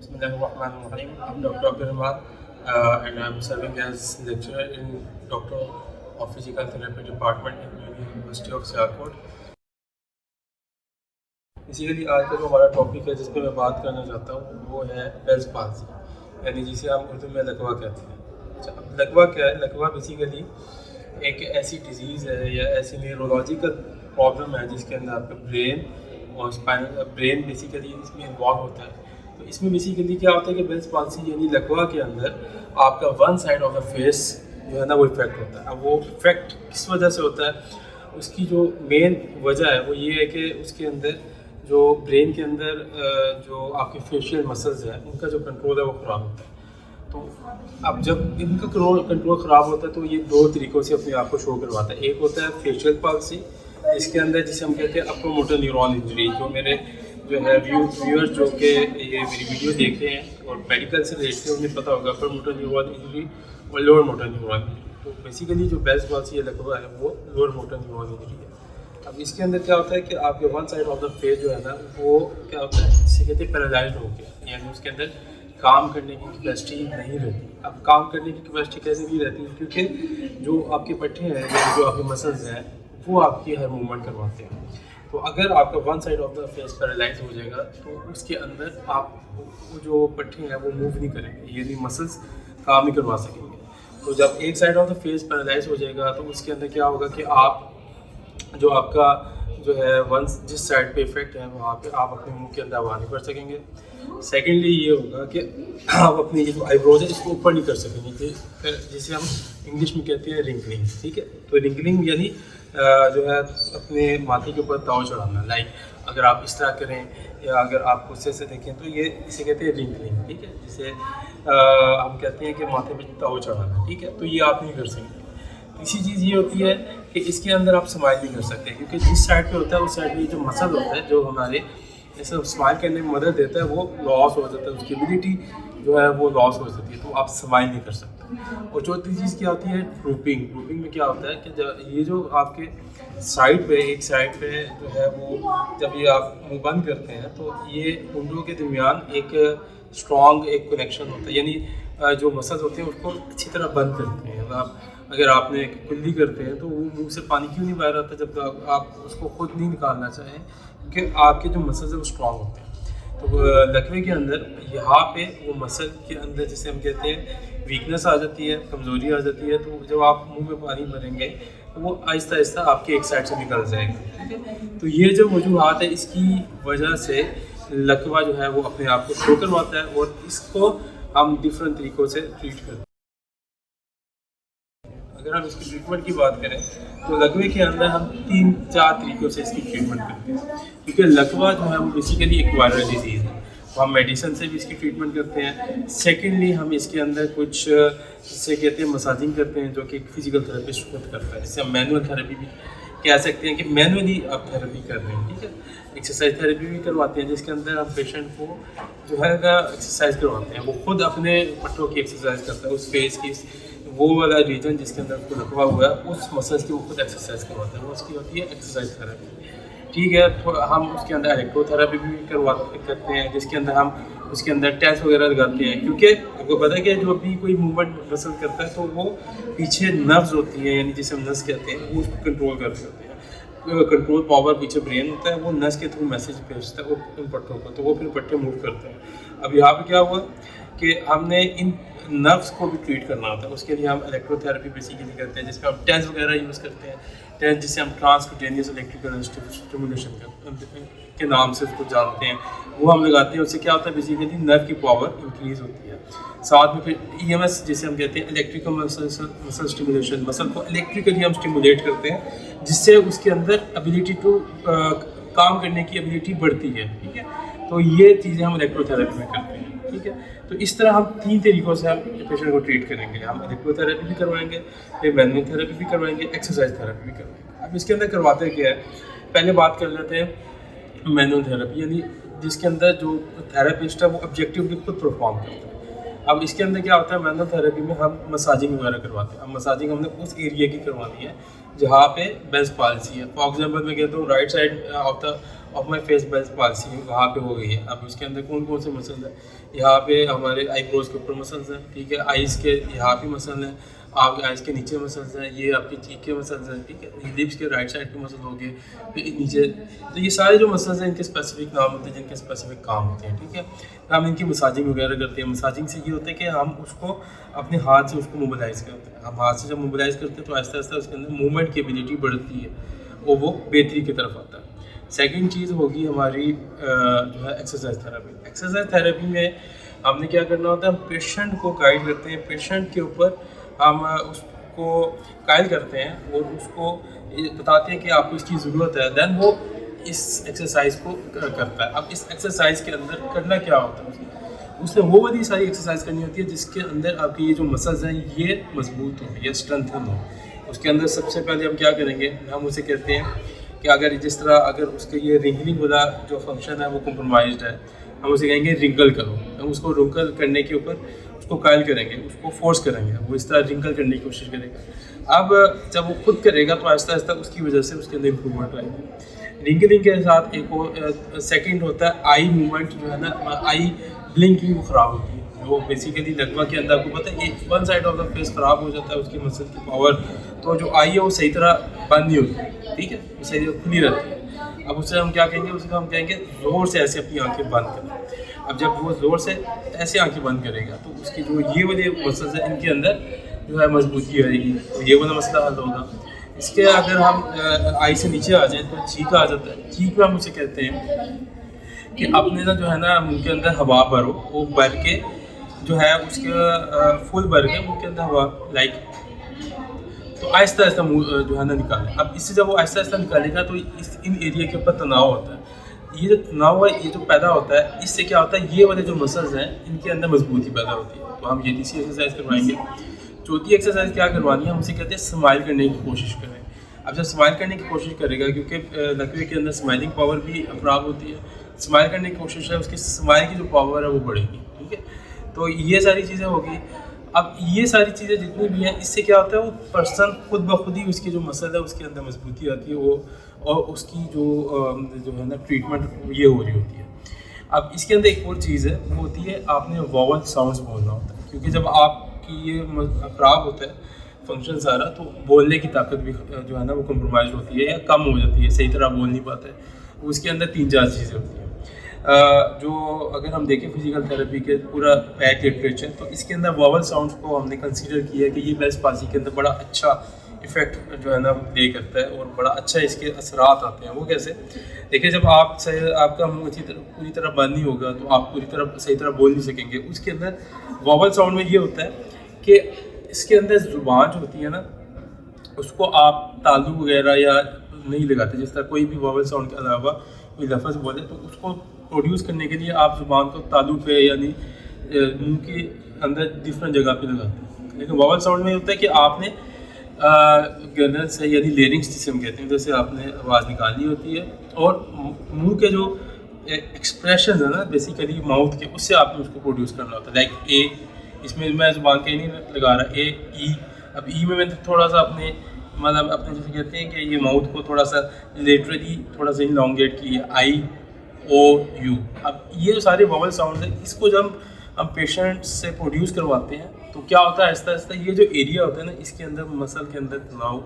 Bismillahirrahmanirrahim. I'm Dr. Abdul Rahman and I'm serving as lecturer in Doctor of Physical Therapy Department in University of Sialkot. Basically आज का जो हमारा topic है जिस पर मैं बात करना चाहता हूँ वो है बेल्स पाल्सी, यानी जिसे हम उर्दू में लकवा कहते हैं। अच्छा, अब लकवा क्या है? लकवा बेसिकली एक ऐसी डिजीज़ है या ऐसी न्यूरोलॉजिकल प्रॉब्लम है जिसके अंदर आपका ब्रेन और स्पाइनल ब्रेन बेसिकली इसमें इन्वॉल्व होता है। तो इसमें बेसिकली क्या होता है कि बेल्स पाल्सी यानी लकवा के अंदर आपका one side of the face जो है ना वो इफेक्ट होता है। अब वो इफेक्ट किस वजह से होता है? उसकी जो मेन वजह है वो ये है कि उसके अंदर जो ब्रेन के अंदर जो आपके फेशियल मसल्स हैं उनका जो कंट्रोल है वो ख़राब होता है। तो अब जब इनका कंट्रोल ख़राब होता है तो ये दो तरीक़ों से अपने आप को शो करवाता है। एक होता है फेशियल पाल्सी, इसके अंदर जिसे हम कहते हैं अपर मोटर न्यूरॉन इंजरी। जो मेरे जो है व्यूअर्स जो कि ये मेरी वीडियो देख रहे हैं और मेडिकल से रिलेटेड उन्हें पता होगा अपर मोटर न्यूरॉन इंजरी और लोअर मोटर न्यूरॉन इंजरी। तो बेसिकली जो बेल्स पाल्सी लकवा है वो लोअर मोटर न्यूरॉन इंजरी है। अब इसके अंदर क्या होता है कि आपके one side of the face जो है ना वो क्या होता है, जिसे कहते हैं पैरालाइज्ड हो गया, यानी उसके अंदर काम करने की कैपेसिटी नहीं रहती। अब काम करने की कैपेसिटी कैसे नहीं रहती? क्योंकि जो आपके पट्टे हैं या जो आपके मसल्स हैं वो आपकी हर मूवमेंट करवाते हैं। तो अगर आपका one side of the face paralyse हो जाएगा तो उसके अंदर आप जो पट्टे हैं वो मूव नहीं करेंगे, यानी मसल्स काम नहीं करवा सकेंगे। तो जब एक side of the face paralyse हो जाएगा तो उसके अंदर क्या होगा कि आप जो आपका जो है वंस जिस साइड पे इफेक्ट है वहाँ पे आप अपने मुंह के अंदर हवा नहीं भर सकेंगे। सेकेंडली ये होगा कि आप अपनी जो आईब्रोज है इसको ऊपर नहीं कर सकेंगे, जिसे हम इंग्लिश में कहते हैं रिंकलिंग। ठीक है, तो रिंकलिंग यानी जो है अपने माथे के ऊपर ताव चढ़ाना। लाइक अगर आप इस तरह करें या अगर आप गुस्से से देखें तो ये इसे कहते हैं रिंकलिंग। ठीक है, जिसे हम कहते हैं कि माथे पे ताव चढ़ाना। ठीक है, तो ये आप नहीं कर सकते। इसी चीज़ ये होती है कि इसके अंदर आप स्माइल नहीं कर सकते, क्योंकि जिस साइड पे होता है उस साइड पे जो मसल होता है जो हमारे जैसे स्माइल करने में मदद देता है वो लॉस हो जाता है, उसकी एबिलिटी जो है वो लॉस हो जाती है, तो आप स्माइल नहीं कर सकते। और चौथी चीज़ क्या होती है? ड्रूपिंग। ड्रूपिंग में क्या होता है कि ये जो आपके साइड पे एक साइड पे जो है वो जब ये आप मुँह बंद करते हैं तो ये उंगलियों के दरमियान एक स्ट्रॉन्ग एक कनेक्शन होता है, यानी जो मसल्स होते हैं उसको अच्छी तरह बंद करते हैं। आप अगर आपने कुल्ली करते हैं तो वो मुंह से पानी क्यों नहीं बाहर आता जब तक आप उसको खुद नहीं निकालना चाहें, क्योंकि आपके जो मसल्स हैं वो स्ट्रॉन्ग होते हैं। तो लकवे के अंदर यहाँ पे वो मसल के अंदर जिसे हम कहते हैं वीकनेस आ जाती है, कमज़ोरी आ जाती है। तो जब आप मुंह में पानी भरेंगे तो वो आहिस्ता आहिस्ता आपके एक साइड से निकल जाएगा। ठीक है, तो ये जो वजूहात है इसकी वजह से लकवा जो है वो अपने आप को शो करवाता है और इसको हम डिफरेंट तरीक़ों से ट्रीट करते हैं। अगर हम इसकी ट्रीटमेंट की बात करें तो लकवे के अंदर हम 3-4 तरीक़ों से इसकी ट्रीटमेंट करते हैं, क्योंकि लकवा जो है वो बेसिकली एक वायरल डिजीज़ है। तो हम मेडिसिन से भी इसकी ट्रीटमेंट करते हैं। सेकेंडली हम इसके अंदर कुछ जिसे कहते हैं मसाजिंग करते हैं, जो कि एक फिजिकल थेरेपिस्ट खुद करता है, जिसे हम मैनुअल थेरेपी भी कह सकते हैं कि मैनुअली आप थेरेपी कर रहे हैं। ठीक है, एक्सरसाइज थेरेपी भी करवाते हैं जिसके अंदर हम पेशेंट को जो है एक्सरसाइज करवाते हैं। वो खुद अपने पट्टों की एक्सरसाइज करता है, उस फेस की वो वाला रीजन जिसके अंदर उसको लकवा हुआ है उस मसल्स की वो खुद एक्सरसाइज करवाते हैं, वो उसकी होती है एक्सरसाइज थेरेपी। ठीक है, तो हम उसके अंदर इलेक्ट्रोथेरेपी भी करते हैं जिसके अंदर हम उसके अंदर टेस्ट वगैरह लगाते हैं, क्योंकि आपको पता है कि जो भी कोई मूवमेंट मसल करता है तो वो पीछे नर्व्स होती हैं, यानी जिसे हम नस कहते हैं, वो उसको कंट्रोल कर रहे होते हैं। कंट्रोल पावर पीछे ब्रेन होता है, वो नस के थ्रू मैसेज भेजता है उन पट्टों को, तो वो फिर पट्टे मूव करते हैं। अब यहाँ पे क्या हुआ कि हमने इन नर्व्स को भी ट्रीट करना होता है, उसके लिए हम इलेक्ट्रोथेरेपी बेसिकली करते हैं जिसमें हम टेंस वगैरह यूज़ करते हैं। टेंस जिसे हम ट्रांसक्यूटेनियस इलेक्ट्रिकल स्टिमुलेशन के नाम से उसको जानते हैं, वो हम लगाते हैं। उससे क्या होता है, बेसिकली नर्व की पावर इंक्रीज़ होती है। साथ में फिर EMS जिसे हम कहते हैं इलेक्ट्रिकल मसल स्टिमुलेशन, मसल को इलेक्ट्रिकली हम स्टिमुलेट करते हैं जिससे उसके अंदर एबिलिटी टू काम करने की एबिलिटी बढ़ती है। ठीक है, तो ये चीज़ें हम इलेक्ट्रोथेरेपी में करते हैं। ठीक है, तो इस तरह हम 3 तरीक़ों से हम पेशेंट को ट्रीट करेंगे। हम इलेक्ट्रोथेरेपी भी करवाएंगे, फिर मैनुअल थेरेपी भी करवाएंगे, एक्सरसाइज थेरेपी भी करवाएंगे। अब इसके अंदर करवाते क्या है, पहले बात कर लेते हैं मैनुअल थेरेपी, यानी जिसके अंदर जो थेरेपिस्ट है वो ऑब्जेक्टिवली खुद परफॉर्म करता है। अब इसके अंदर क्या होता है, मैनुअल थेरेपी में हम मसाजिंग वगैरह करवाते हैं। अब मसाजिंग हमने उस एरिया की करवानी है जहाँ पे बेल्स पाल्सी है। फॉर एग्जांपल मैं कहता हूँ right side of my face Bell's palsy वहाँ पे हो गई है। अब उसके अंदर कौन कौन से मसल्स हैं, यहाँ पे हमारे आईब्रोज के ऊपर मसल्स हैं, ठीक है, आइज़ के यहाँ पे मसल हैं, आपके आइज़ के नीचे मसल्स हैं, ये आपकी चीक के मसल्स हैं, ठीक है, लिप्स के राइट साइड के मसल हो गए, फिर नीचे। तो ये सारे जो मसल्स हैं इनके स्पेसिफिक नाम होते हैं, जिनके स्पेसिफिक काम होते हैं, ठीक है। हम इनकी मसाजिंग वगैरह करते हैं। मसाजिंग से ये होता है कि हम उसको अपने हाथ से उसको मोबिलाइज़ करते हैं। हम हाथ से जब मोबिलाइज़ करते हैं तो आहिस्ता आहिस्ता उसके अंदर मूवमेंट की एबिलिटी बढ़ती है और वो बेहतरी की तरफ आता है। सेकंड चीज़ होगी हमारी जो है एक्सरसाइज थेरेपी। एक्सरसाइज थेरेपी में हमने क्या करना होता है, हम पेशेंट को गाइड करते हैं, पेशेंट के ऊपर हम उसको कायल करते हैं और उसको बताते हैं कि आपको इसकी ज़रूरत है, देन वो इस एक्सरसाइज को करता है। अब इस एक्सरसाइज के अंदर करना क्या होता है, उसने वो वाली सारी एक्सरसाइज करनी होती है जिसके अंदर आपके ये जो मसल्स हैं ये मजबूत हो, ये स्ट्रेंथन हो। उसके अंदर सबसे पहले हम क्या करेंगे, हम उसे कहते हैं कि अगर जिस तरह अगर उसके ये रिंगलिंग वाला जो फंक्शन है वो कॉम्प्रोमाइज्ड है, हम उसे कहेंगे रिंकल करो। हम उसको रिंकल करने के ऊपर उसको कायल करेंगे, उसको फोर्स करेंगे, वो इस तरह रिंकल करने की कोशिश करेगा। अब जब वो खुद करेगा तो आहिस्ता आहिस्ता उसकी वजह से उसके अंदर इम्प्रूवमेंट आएगी। रिंकलिंग के साथ एक और सेकेंड होता है आई मूवमेंट, जो है ना, आई ब्लिंकिंग वो ख़राब होती है। जो बेसिकली लकवा के अंदर आपको पता है एक one side of the face ख़राब हो जाता है, उसकी मसल की पावर, तो जो आई है वो सही तरह बंद नहीं होती, ठीक है, वो सही तरह खुली रहती है। अब उससे हम क्या कहेंगे, उसको हम कहेंगे ज़ोर से ऐसे अपनी आंखें बंद करें। अब जब वो ज़ोर से ऐसे आंखें बंद करेगा तो उसकी जो ये वाले मसल्स हैं इनके अंदर जो है मजबूती आएगी, तो ये वाला मसला हल होगा। इसके अगर हम आई से नीचे आ जाएँ तो चीक आ जाता है। चीक में हम उसे कहते हैं कि अपने ना जो है ना मुंह के अंदर हवा भरो, वो भर के जो है उसके फुल भर के मुंह के अंदर हवा लाइक, तो आहिस्ता आहिस्ता मुँह जो है ना निकालें। अब इससे जब वो आहिस्ता आहिस्ता निकालेगा तो इन एरिया के ऊपर तनाव होता है। ये जो तनाव है ये जो पैदा होता है, इससे क्या होता है, ये वाले जो मसल्स हैं इनके अंदर मजबूती पैदा होती है। तो हम ये तीसरी एक्सरसाइज करवाएंगे। चौथी एक्सरसाइज क्या करवानी है, हम उसे कहते हैं स्माइल करने की कोशिश करें। अब जब स्माइल करने की कोशिश करेगा, क्योंकि लकवे के अंदर स्माइलिंग पावर भी खराब होती है, स्माइल करने की कोशिश है, उसकी स्माइल की जो पावर है वो बढ़ेगी, ठीक है। तो ये सारी चीज़ें होगी। अब ये सारी चीज़ें जितनी भी हैं, इससे क्या होता है, वो पर्सन खुद ब खुद ही उसकी जो मसल है उसके अंदर मजबूती आती है, वो और उसकी जो है ना ट्रीटमेंट ये हो रही होती है। अब इसके अंदर एक और चीज़ है, वो होती है आपने वॉवल साउंड्स बोलना होता है, क्योंकि जब आपकी ये ख़राब होता है फंक्शन सारा, तो बोलने की ताकत भी जो है ना वो कम्प्रोमाइज़ होती है या कम हो जाती है, सही तरह बोल नहीं पाते। उसके अंदर 3-4 चीज़ें होती हैं जो अगर हम देखें फिजिकल थेरेपी के पूरा पैक लिटरेचर, तो इसके अंदर वॉवल साउंड्स को हमने कंसीडर किया कि ये बेल्स पाल्सी के अंदर बड़ा अच्छा इफ़ेक्ट जो है ना प्ले करता है और बड़ा अच्छा इसके असरात आते हैं। वो कैसे, देखिए, जब आपका मुंह पूरी तरह बंद नहीं होगा तो आप पूरी तरह सही तरह बोल नहीं सकेंगे। उसके अंदर वॉवल साउंड में ये होता है कि इसके अंदर ज़ुबान जो होती है ना, उसको आप तालू वगैरह या नहीं लगाते। जिस तरह कोई भी वॉवल साउंड के अलावा कोई लफ्ज़ बोले तो उसको प्रोड्यूस करने के लिए आप ज़ुबान को तालू पे यानी मुंह के अंदर डिफरेंट जगह पे लगाते हैं। लेकिन वॉवल साउंड में होता है कि आपने गनल से यानी लेरिंग्स जिसे हम कहते हैं, जैसे आपने आवाज़ निकालनी होती है और मुंह के जो एक्सप्रेशन है ना बेसिकली माउथ के, उससे आपने उसको प्रोड्यूस करना होता है। लाइक ए, इसमें मैं ज़ुबान के नहीं लगा रहा, ए ई। अब ई में मैंने थोड़ा सा अपने मतलब अपने जैसे कहते हैं कि ये माउथ को थोड़ा सा लेटरली थोड़ा सा इलॉन्गेट किया, आई ओ यू। अब ये जो सारे वॉवल साउंड हैं, इसको जब हम पेशेंट से प्रोड्यूस करवाते हैं तो क्या होता है, आहिस्ता आहिस्ता ये जो एरिया होता है ना, इसके अंदर मसल के अंदर तनाव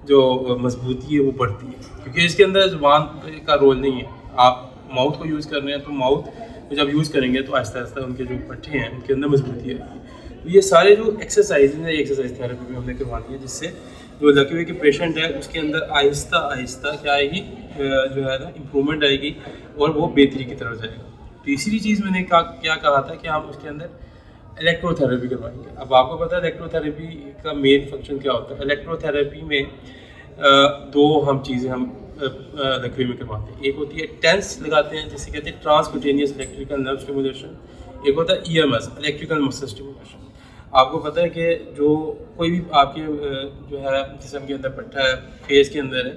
जो मजबूती है वो बढ़ती है, क्योंकि इसके अंदर ज़ुबान का रोल नहीं है। आप माउथ को यूज़ कर रहे हैं तो माउथ को जब यूज़ करेंगे तो आहिस्ता आहिस्ता उनके जो पट्टे हैं उनके अंदर मजबूती आएगी। तो ये सारे जो एक्सरसाइज हैं, एक्सरसाइज थेरेपी में हमने करवानी है, जिससे जो लकवे के पेशेंट है उसके अंदर आहिस्ता आहिस्ता क्या आएगी, जो है ना इम्प्रूवमेंट आएगी और वो बेहतरी की तरफ जाएगा। तीसरी चीज़ मैंने क्या कहा था कि हम उसके अंदर इलेक्ट्रोथेरेपी करवाएंगे। अब आपको पता है इलेक्ट्रोथेरेपी का मेन फंक्शन क्या होता है। इलेक्ट्रोथेरेपी में दो हम चीज़ें हम लकवे में करवाते हैं। एक होती है टेंस लगाते हैं, जिसे कहते हैं ट्रांसक्यूटेनियस इलेक्ट्रिकल नर्व स्टिमुलेशन। एक होता है EMS, इलेक्ट्रिकल मसल स्टिमुलेशन। आपको पता है कि जो कोई भी आपके जो है जिस्म के अंदर पट्टा है, फेस के अंदर है,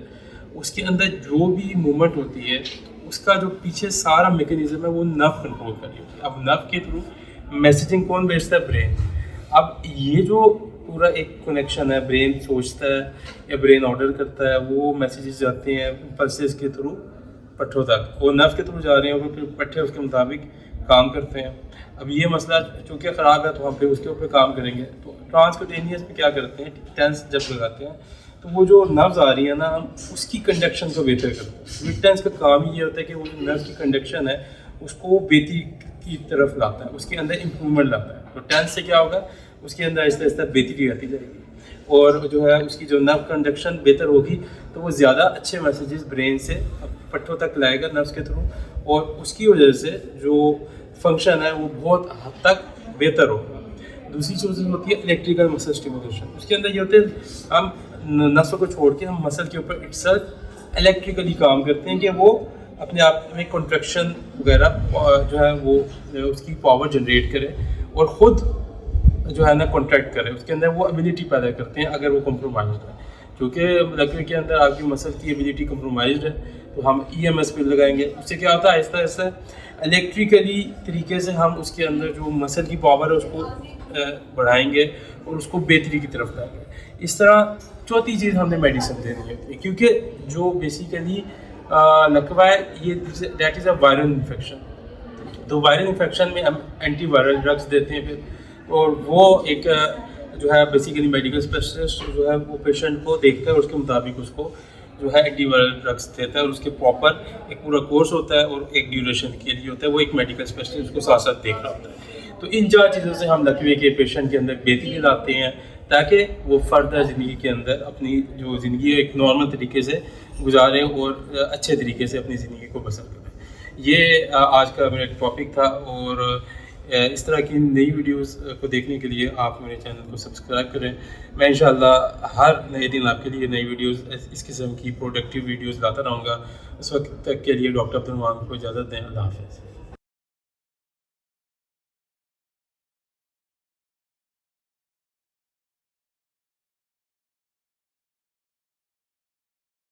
उसके अंदर जो भी मूवमेंट होती है उसका जो पीछे सारा मैकेनिज्म है वो नर्व कंट्रोल कर रही होती है। अब नर्व के थ्रू मैसेजिंग कौन भेजता है, ब्रेन। अब ये जो पूरा एक कनेक्शन है, ब्रेन सोचता है या ब्रेन ऑर्डर करता है, वो मैसेजेस जाते हैं पल्सेस के थ्रू पट्ठों तक, वो नर्व के थ्रू जा रहे हैं और फिर पट्ठे उसके मुताबिक काम करते हैं। अब ये मसला चूँकि ख़राब है तो हम फिर उसके ऊपर काम करेंगे। तो ट्रांसक्यूटेनियस पे क्या करते हैं, टेंस जब लगाते हैं तो वो जो नर्व्स आ रही है ना, हम उसकी कंडक्शन को बेहतर करते हैं। टेंस का काम ही ये होता है कि वो जो नर्व की कंडक्शन है उसको बेहतरी की तरफ लाता है, उसके अंदर इम्प्रूवमेंट लाता है। तो टेंस से क्या होगा, उसके अंदर आहिस्ता आहिस्ता बेहतरी आती जाएगी और जो है उसकी जो नर्व कंडक्शन बेहतर होगी तो वो ज़्यादा अच्छे मैसेजेस ब्रेन से पट्टों तक लाएगा नर्व्स के थ्रू, और उसकी वजह से जो फंक्शन है वो बहुत हद तक बेहतर होगा। दूसरी चीज़ होती है इलेक्ट्रिकल मसल स्टिमुलेशन। उसके अंदर ये होते हैं हम नसों को छोड़ के हम मसल के ऊपर इटसेल्फ इलेक्ट्रिकली काम करते हैं कि वो अपने आप में कॉन्ट्रैक्शन वगैरह जो है वो उसकी पावर जनरेट करे और ख़ुद जो है ना कॉन्ट्रैक्ट करे, उसके अंदर वो एबिलिटी पैदा करते हैं अगर वो कम्प्रोमाइज़ है। क्योंकि लकड़ी के अंदर आपकी मसल की एबिलिटी कम्प्रोमाइज़ है तो हम EMS पे लगाएंगे, उससे क्या होता है आहिस्ता आहिस्ता इलेक्ट्रिकली तरीके से हम उसके अंदर जो मसल की पावर है उसको बढ़ाएंगे और उसको बेहतरी की तरफ लाएंगे। इस तरह चौथी चीज़ हमने मेडिसिन देनी है, क्योंकि जो बेसिकली लकवा है ये that is a viral infection. तो वायरल इन्फेक्शन में हम एंटीवायरल ड्रग्स देते हैं फिर, और वो एक जो है बेसिकली मेडिकल स्पेशलिस्ट जो है वो पेशेंट को देखता है, उसके मुताबिक उसको जो है एंटीवायरल ड्रग्स देता है और उसके प्रॉपर एक पूरा कोर्स होता है और एक ड्यूरेशन के लिए होता है, वो एक मेडिकल स्पेशलिस्ट उसको साथ साथ देख रहा होता है। तो इन 4 चीज़ों से हम लकवे के पेशेंट के अंदर बेहतरी लाते हैं ताकि वो फर्दर ज़िंदगी के अंदर अपनी जो ज़िंदगी है एक नॉर्मल तरीके से गुजारें और अच्छे तरीके से अपनी ज़िंदगी को बसर करें। ये आज का मेरा टॉपिक था, और इस तरह की नई वीडियोस को देखने के लिए आप मेरे चैनल को सब्सक्राइब करें। मैं इंशाल्लाह हर नए दिन आपके लिए नई वीडियोस इस किस्म की प्रोडक्टिव वीडियोस लाता रहूँगा। उस वक्त तक के लिए डॉक्टर अब्दुल रहमान को इजाज़त दें। अल्लाह हाफ़िज़।